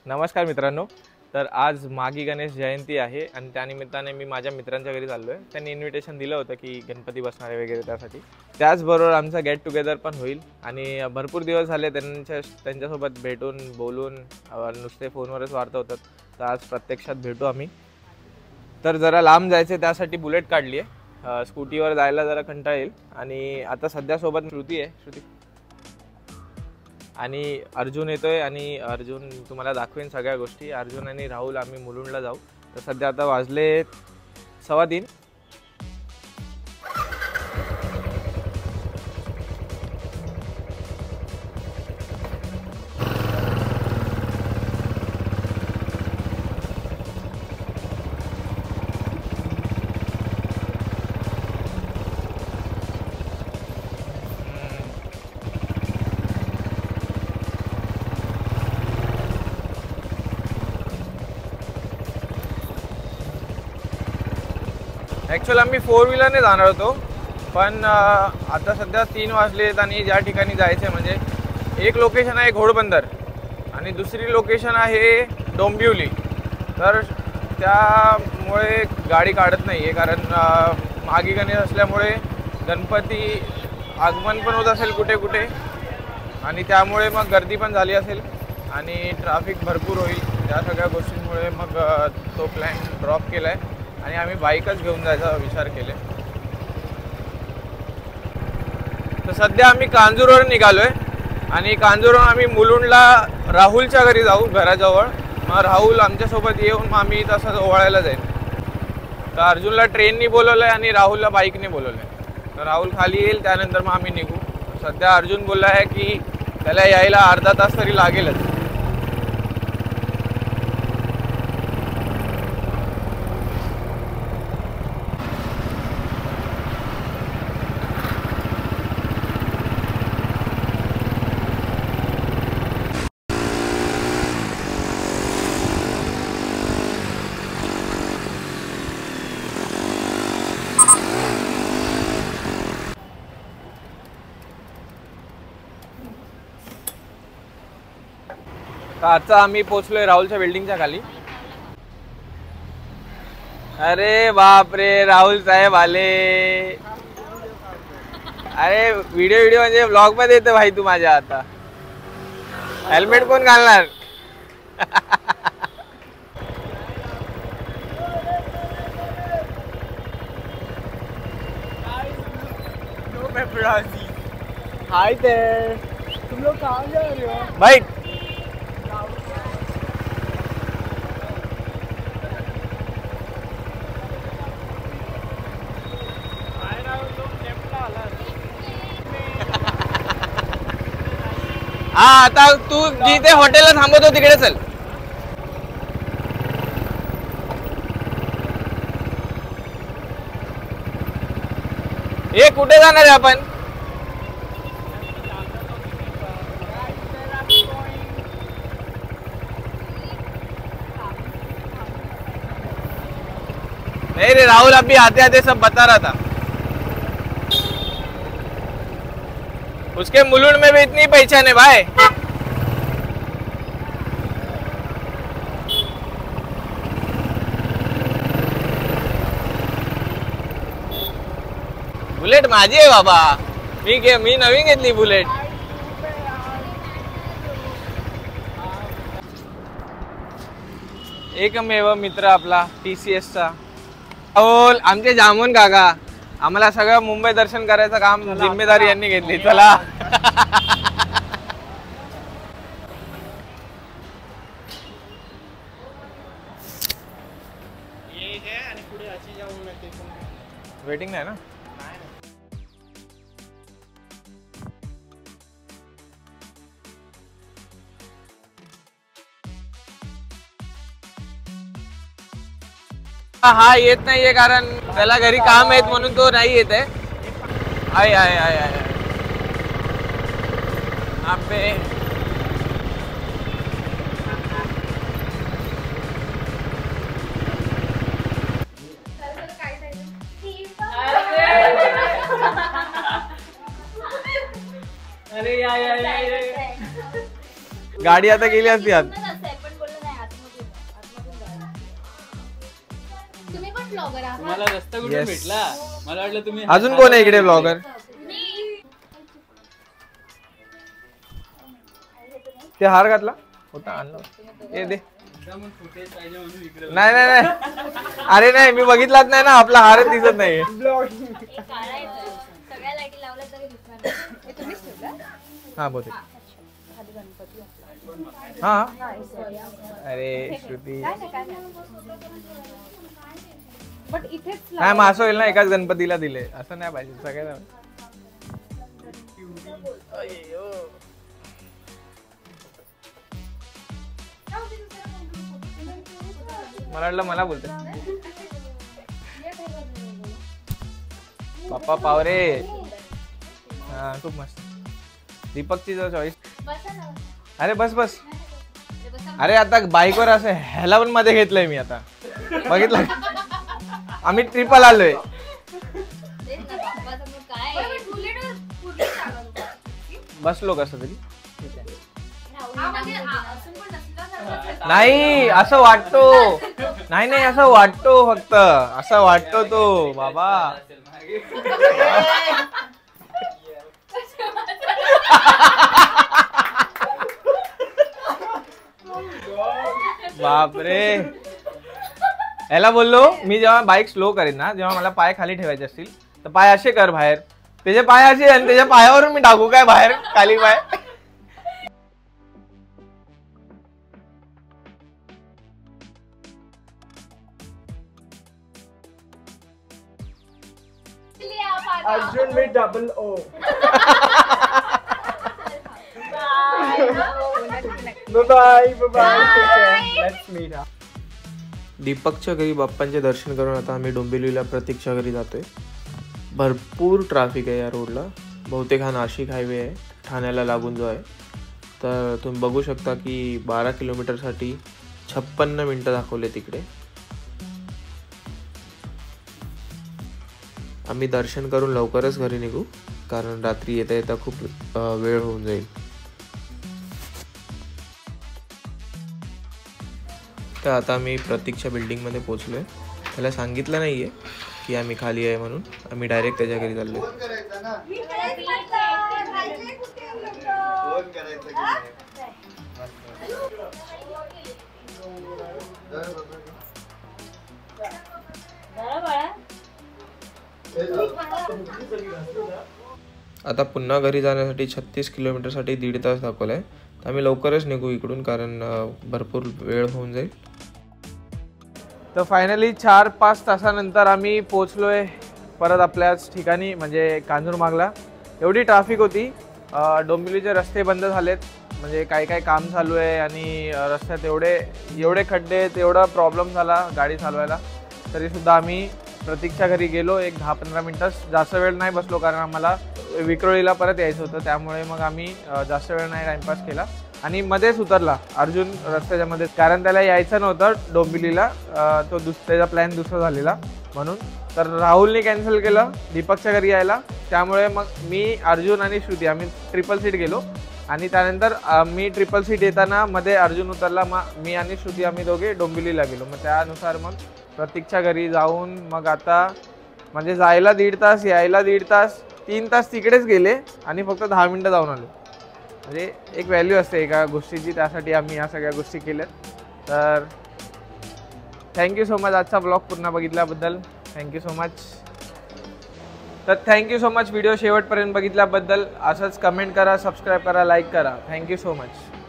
नमस्कार मित्रांनो. तर आज मागी गणेश जयंती आहे आणि त्यानिमित्ताने मी माझ्या मित्रांच्या घरी चाललो आहे. त्यांनी इन्व्हिटेशन दिलं होतं की गणपती बसणारे वगैरे त्यासाठी. त्याचबरोबर आमचा गेट टुगेदर पण होईल आणि भरपूर दिवस झाले त्यांच्यासोबत भेटून बोलून, नुसते फोनवरच वार्ता होतात. तर आज प्रत्यक्षात भेटू आम्ही. तर जरा लांब जायचं त्यासाठी बुलेट काढली आहे. स्कूटीवर जायला जरा कंटाळा येईल आणि आता सध्या सोबत श्रुती आहे. श्रुती आणि अर्जुन येतोय आणि अर्जुन तुम्हाला दाखवेन सगळ्या गोष्टी. अर्जुन आणि राहुल आम्ही मुलुंडला जाऊ. तर सध्या आता वाजले 3:15. ॲक्च्युअली आम्ही 4 व्हीलरने जाणार होतो, पण आता सध्या 3 वाजलेत आणि ज्या ठिकाणी जायचं आहे म्हणजे एक लोकेशन आहे घोडबंदर आणि दुसरी लोकेशन आहे डोंबिवली. तर त्यामुळे गाडी काढत नाही आहे, कारण मागी गणेश असल्यामुळे गणपती आगमन पण होत असेल कुठे कुठे आणि त्यामुळे मग गर्दी पण झाली असेल आणि ट्रॅफिक भरपूर होईल. त्या सगळ्या गोष्टींमुळे मग तो प्लॅन ड्रॉप केला आहे आणि आम्ही बाईकच घेऊन जायचा विचार केले. तर सध्या आम्ही कांजूरवरून निघालोय आणि कांजूरवरून आम्ही मुलुंडला राहुलच्या घरी जाऊ, घराजवळ. मग राहुल आमच्यासोबत येऊन मग आम्ही तसंच ओवाळायला जाईल. तर अर्जुनला ट्रेननी बोलवलं आहे आणि राहुलला बाईकने बोलवलं आहे. तर राहुल खाली येईल, त्यानंतर मग आम्ही निघू. सध्या अर्जुन बोलला आहे की त्याला यायला अर्धा तास तरी लागेलच. तर आता आम्ही पोहोचलोय राहुलच्या बिल्डिंगच्या खाली. अरे बाप रे, राहुल साहेब आले. अरे व्हिडिओ म्हणजे ब्लॉग मध्ये येतं भाई तू माझ्या. आता हेल्मेट कोण घालणार? हाय देयर, तुम लोग कहाँ जा रहे हो? भाई हा, आता तू जिथे हॉटेलला थांबवतो तिकडे चल. हे कुठे जाणार आहे आपण? नहीं रे राहुल, अभी आते आते सब बता रहा था. उसके मुलुंड में भी इतनी पहचान है भाई. बुलेट माझी आहे बाबा. मी नवीन घेतली बुलेट. एकमेव मित्र आपला TCS चा राहुल. आमचे जामून काका. आम्हाला सगळं मुंबई दर्शन करायचं काम जिम्मेदारी यांनी घेतली. चला. वेटिंग नाही ना. हा येत नाहीये कारण त्याला घरी काम आहेत म्हणून तो नाही येत आहे. आय आय आय आय आपे अरे या गाडी आता गेली असती आत. आत्ता कुठे भेटला? मला वाटलं तुम्ही अजून कोण आहे इकडे ब्लॉगर? ते हार घातला होता आणला हे दे. नाही नाही नाही अरे नाही मी बघितलाच नाही ना आपला हारच दिसत नाही. हा बोल. हा अरे श्रुती नाही मग असं होईल ना एकाच गणपतीला दिले असं नाही पाहिजे सगळ्यांना. मला वाटलं मला बोलते पप्पा पावरे. हा खूप मस्त दीपकची जो चॉईस. अरे बस बस अरे आता बाईकवर असं ह्याला पण मध्ये घेतलंय मी आता बघितलं आम्ही ट्रिपल आलोय. बसलो कसं तरी नाही असं वाटतो. नाही नाही असं वाटतो फक्त असं वाटतो तो बाबा. बापरे याला बोललो मी जेव्हा बाईक स्लो करेन ना जेव्हा मला पाय खाली ठेवायचे असतील तर पाय असे कर बाहेर. त्याचे पाय असे आणि त्याच्या पायावरून मी टाकू काय बाहेर खाली पाय. अर्जुन में double O. Bye bye let's meet. दीपकच्या घरी बाप्पांचे दर्शन करून आता आम्ही डोंबिवलीला प्रतीकच्या घरी जातोय. भरपूर ट्रॅफिक आहे या रोडला. बहुतेक हा नाशिक हायवे आहे ठाण्याला लागून जो आहे. तर तुम्ही बघू शकता की 12 किलोमीटरसाठी 56 मिनटं दाखवले तिकडे. आम्ही दर्शन करून लवकरच घरी निघू कारण रात्री येता येता खूप वेळ होऊन जाईल. तर आता आम्ही प्रतीकच्या बिल्डिंगमध्ये पोचलो आहे. त्याला सांगितलं नाही आहे की आम्ही खाली आहे म्हणून. आम्ही डायरेक्ट त्याच्या घरी चाललो. आता पुन्हा घरी जाण्यासाठी 36 किलोमीटरसाठी 1.5 तास दाखवलाय. तर आम्ही लवकरच निघू इकडून कारण भरपूर वेळ होऊन जाईल. तर फायनली 4-5 तासानंतर आम्ही पोचलोय परत आपल्याच ठिकाणी म्हणजे कांजूरमार्गला. एवढी ट्रॅफिक होती. डोंबिवलीचे रस्ते बंद झालेत म्हणजे काही काम चालू आहे आणि रस्त्यात एवढे खड्डे आहेत एवढा प्रॉब्लेम झाला गाडी चालवायला. तरीसुद्धा आम्ही प्रतीकच्या घरी गेलो. एक 10-15 मिनटं जास्त वेळ नाही बसलो कारण आम्हाला विक्रोळीला परत यायचं होतं. त्यामुळे मग आम्ही जास्त वेळ नाही टाइमपास केला आणि मध्येच उतरला अर्जुन रस्त्याच्या मध्ये कारण त्याला यायचं नव्हतं डोंबिवलीला. तो त्याचा प्लॅन दुसरा झालेला म्हणून. तर राहुलने कॅन्सल केलं दीपकच्या घरी यायला. त्यामुळे मग मी अर्जुन आणि श्रुती आम्ही ट्रिपल सीट गेलो आणि त्यानंतर मी ट्रिपल सीट येताना मध्ये अर्जुन उतरला. मग मी आणि श्रुती आम्ही दोघे डोंबिवलीला गेलो. मग त्यानुसार मग प्रतीकच्या घरी जाऊन मग आता म्हणजे जायला 1.5 तास यायला 1.5 तास 3 तास तिकडेच गेले आणि फक्त 10 मिनटं जाऊन आलो. म्हणजे एक व्हॅल्यू असते एका गोष्टीची. त्यासाठी आम्ही या सगळ्या गोष्टी केल्यात. तर थँक्यू सो मच आजचा ब्लॉग पूर्ण बघितल्याबद्दल. Thank you so much. तर थँक्यू सो मच व्हिडिओ शेवटपर्यंत बघितल्याबद्दल. असंच कमेंट करा सबस्क्राईब करा लाईक करा. Thank you so much.